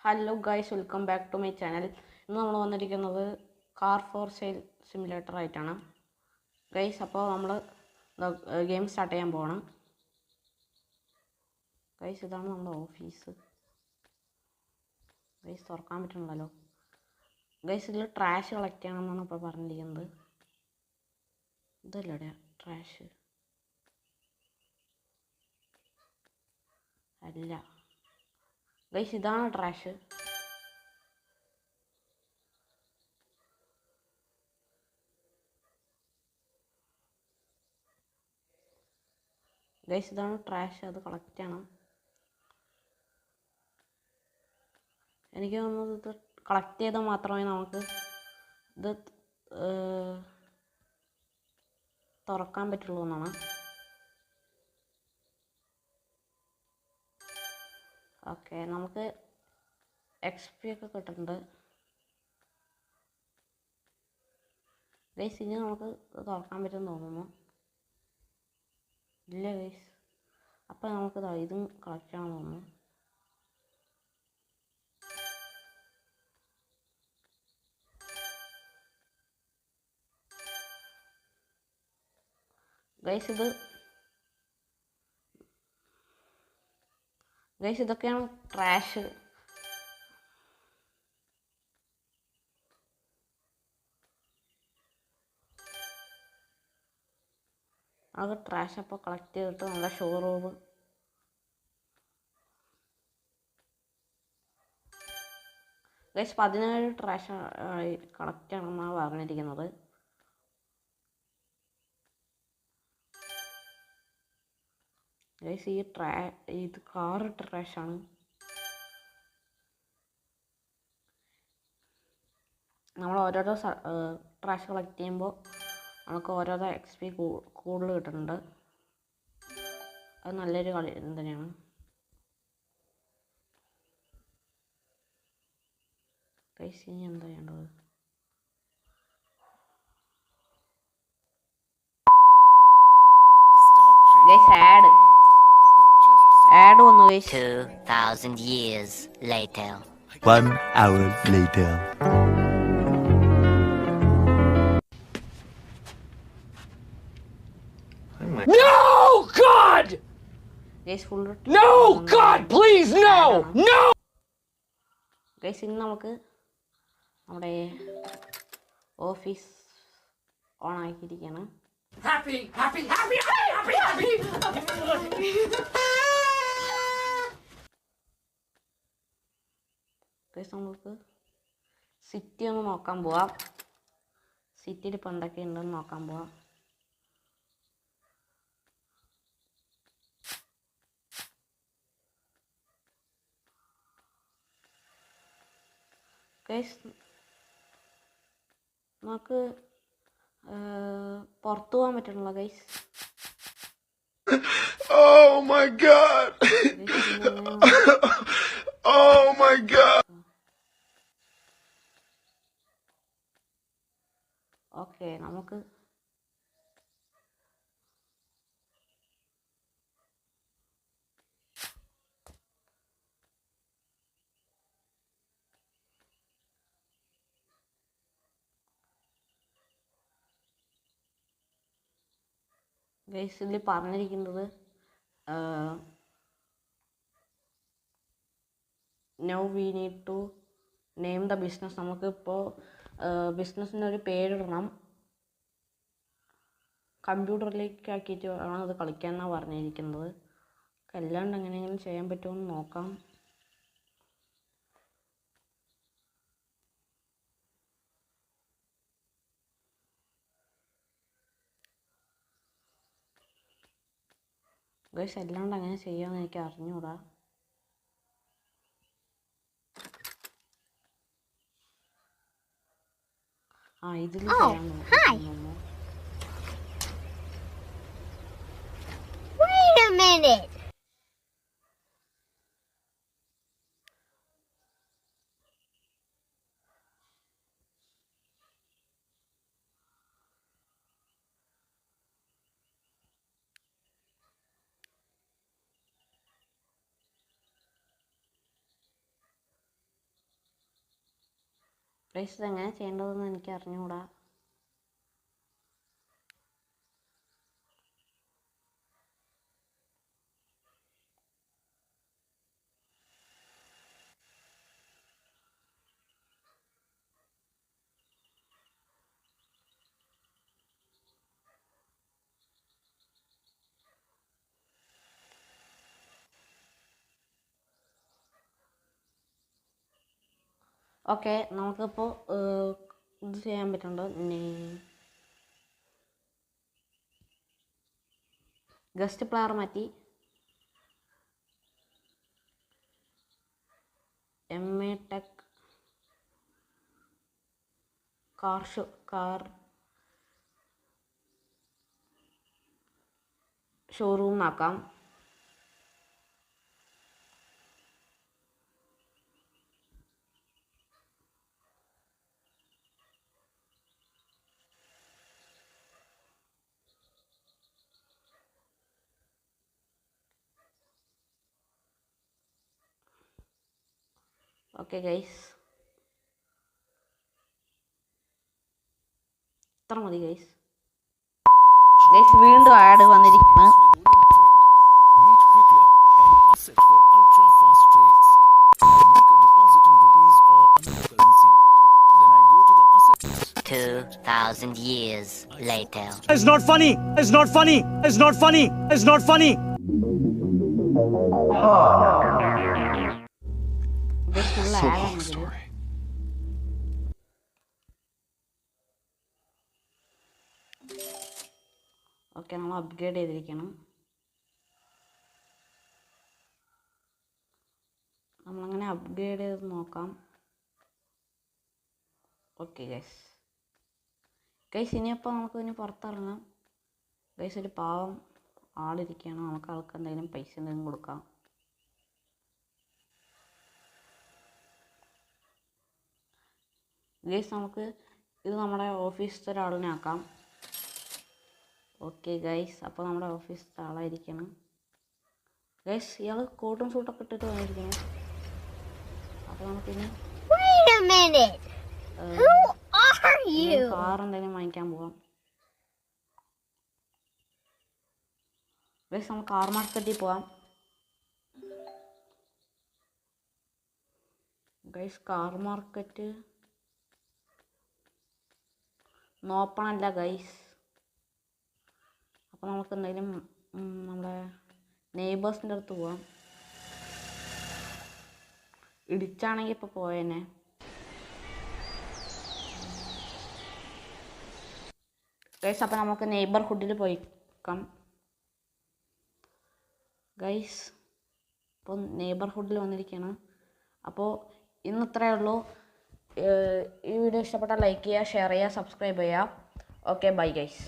Hello guys, welcome back to my channel. ഇന്ന് നമ്മൾ വന്നിരിക്കുന്നത് കാർ ഫോർ സെയിൽ സിമുലേറ്റർ ആയിട്ടാണ് ഗൈസ്. അപ്പോൾ നമ്മൾ ഗെയിം സ്റ്റാർട്ട് ചെയ്യാൻ പോകണം ഗൈസ്. ഇതാണ് നമ്മുടെ ഓഫീസ് ഗൈസ്. തുറക്കാൻ പറ്റണല്ലോ ഗൈസ്. ഇതിൽ ട്രാഷ് കളക്ട് ചെയ്യണമെന്നാണ് ഇപ്പോൾ പറഞ്ഞിരിക്കുന്നത്. ഇതല്ലേ ട്രാഷ്? അല്ല ഗൈസ്, ഇതാണ് ട്രാഷ്. ഗൈസ്, ഇതാണ് ട്രാഷ്. അത് കളക്ട് ചെയ്യണം. എനിക്ക് തോന്നുന്നത് ഇത് കളക്ട് ചെയ്താൽ മാത്രമേ നമുക്ക് ഇത് തുറക്കാൻ പറ്റുള്ളൂ എന്നാണ്. ഓക്കെ, നമുക്ക് XP ഒക്കെ കിട്ടുന്നുണ്ട് ഗൈസ്. ഇനി നമുക്ക് തുറക്കാൻ പറ്റുമെന്ന് തോന്നുന്നു. ഇല്ല ഗൈസ്. അപ്പം നമുക്ക് ഇതും കളക്ട് ചെയ്യണമെന്ന് തോന്നുന്നു. ഗൈസ് ഇതൊക്കെയാണ് ട്രാഷ്. അത് ട്രാഷ് അപ്പോൾ കളക്ട് ചെയ്തിട്ട് നമ്മുടെ ഷോറൂം ഗൈസ് 17 ട്രാഷ് കളക്ട് ചെയ്യണമെന്നാണ് പറഞ്ഞിരിക്കുന്നത്. ഗൈസ് ഇത് കാർ ട്രാഷാണ്. നമ്മൾ ഓരോരോ ട്രാഷ് കളക്ട് ചെയ്യുമ്പോൾ നമുക്ക് ഓരോരോ XP കൂടുതൽ കിട്ടുന്നുണ്ട്. അത് നല്ലൊരു കളി തന്നെയാണ്. ഗൈസ്, ഇനി എന്താ ചെയ്യേണ്ടത്? ഗൈസ്, ആഡ് വന്നു guys. 2000 years later. 1 hour later. No, God! Guys full No, God, please, no! No! Guys, ഇന്ന് നമുക്ക് നമ്മുടെ ഓഫീസ് ഓൺ ആക്കിയിരിക്കുകയാണ്. Happy, happy, happy, happy, happy, happy! Guys, നമുക്ക് സിറ്റി ഒന്ന് നോക്കാൻ പോവാം. സിറ്റിയിൽ ഇപ്പോൾ എന്തൊക്കെ ഉണ്ടെന്ന് നോക്കാൻ പോവാം. ഗൈസ്, നമുക്ക് പുറത്തു പോകാൻ പറ്റണല്ലോ guys. Oh my god! Oh my god! Okay, നമുക്ക് ഗൈസ് ഇതിൽ പറഞ്ഞിരിക്കുന്നത് now we need to name the business. നമുക്കിപ്പോൾ ബിസിനസ്സിന് ഒരു പേരിടണം. കമ്പ്യൂട്ടറിലേക്ക് ആക്കിയിട്ട് വേണം അത് കളിക്കാമെന്നാണ് പറഞ്ഞിരിക്കുന്നത്. അല്ലാണ്ട് എങ്ങനെയെങ്കിലും ചെയ്യാൻ പറ്റുമെന്ന് നോക്കാം. ഗൈസ്, അല്ലാണ്ട് അങ്ങനെ ചെയ്യാമെന്ന് എനിക്ക് അറിഞ്ഞൂടാ. ഇതിൽ ചെയ്യാൻ നോക്കുന്നു. Wait a minute. ഗൈസ് ഇതെങ്ങനെ ചെയ്യേണ്ടതെന്ന് എനിക്ക് അറിഞ്ഞുകൂടാ. ഓക്കെ, നമുക്കിപ്പോൾ ഇത് ചെയ്യാൻ പറ്റുന്നുണ്ട്. ഗസ്റ്റ് പ്ലെയർ മാറ്റി MA ടെക് കാർ ഷോറൂം ആക്കാം. ഓക്കെ ഗൈസ്, ഇത്ര മതി ഗൈസ്. ഗൈസ് വീണ്ടും ആഡ് വന്നിരിക്കുന്നു. Meet Quicker, an asset for ultra-fast trades. I make a deposit in rupees or another currency. Then I go to the asset list. 2,000 years later. It's not funny. It's not funny. It's not funny. It's not funny. Guys full add വന്നിട്ടുണ്ട്. Okay, നമ്മൾ upgrade ചെയ്തിരിക്കണം. നമ്മളങ്ങനെ upgrade ചെയ്ത് നോക്കാം. Okay guys ഇനിയപ്പോൾ നമുക്ക് ഇനി പുറത്തിറങ്ങാം. Guys ഒരു പാവം ആളിരിക്കുകയാണ്. നമുക്ക് ആൾക്ക് എന്തെങ്കിലും പൈസ എന്തെങ്കിലും കൊടുക്കാം. ഗൈസ് നമുക്ക് ഇത് നമ്മുടെ ഓഫീസിലത്തെ ഒരാളിനെ ആക്കാം. ഓക്കെ ഗൈസ്, അപ്പോൾ നമ്മുടെ ഓഫീസിലത്തെ ആളായിരിക്കണം. ഗൈസ് ഇയാൾ കോട്ടും സൂട്ടൊക്കെ ഇട്ടിട്ട് വന്നിരിക്കണം. അപ്പോൾ നമുക്കിനി Wait a minute. Who are you? Car എന്തെങ്കിലും വാങ്ങിക്കാൻ പോവാം. ഗൈസ് നമുക്ക് കാർ മാർക്കറ്റിൽ പോവാം. ഗൈസ് കാർ മാർക്കറ്റ് ഓപ്പൺ അല്ല ഗൈസ്. അപ്പോൾ നമുക്ക് എന്തെങ്കിലും നമ്മുടെ നെയ്ബേഴ്സിൻ്റെ അടുത്ത് പോവാം. ഇടിച്ചാണെങ്കിൽ ഇപ്പോൾ പോയേനെ. ഗൈസ് അപ്പോൾ നമുക്ക് നെയ്ബർഹുഡിൽ പോയിക്കാം. ഗൈസ് ഇപ്പോൾ നെയ്ബർഹുഡിൽ വന്നിരിക്കുകയാണ്. അപ്പോൾ ഇന്ന് ഇത്രയേ ഉള്ളൂ. ഈ വീഡിയോ ഇഷ്ടപ്പെട്ടാൽ ലൈക്ക് ചെയ്യുക, ഷെയർ ചെയ്യുക, സബ്സ്ക്രൈബ് ചെയ്യുക. Okay bye guys.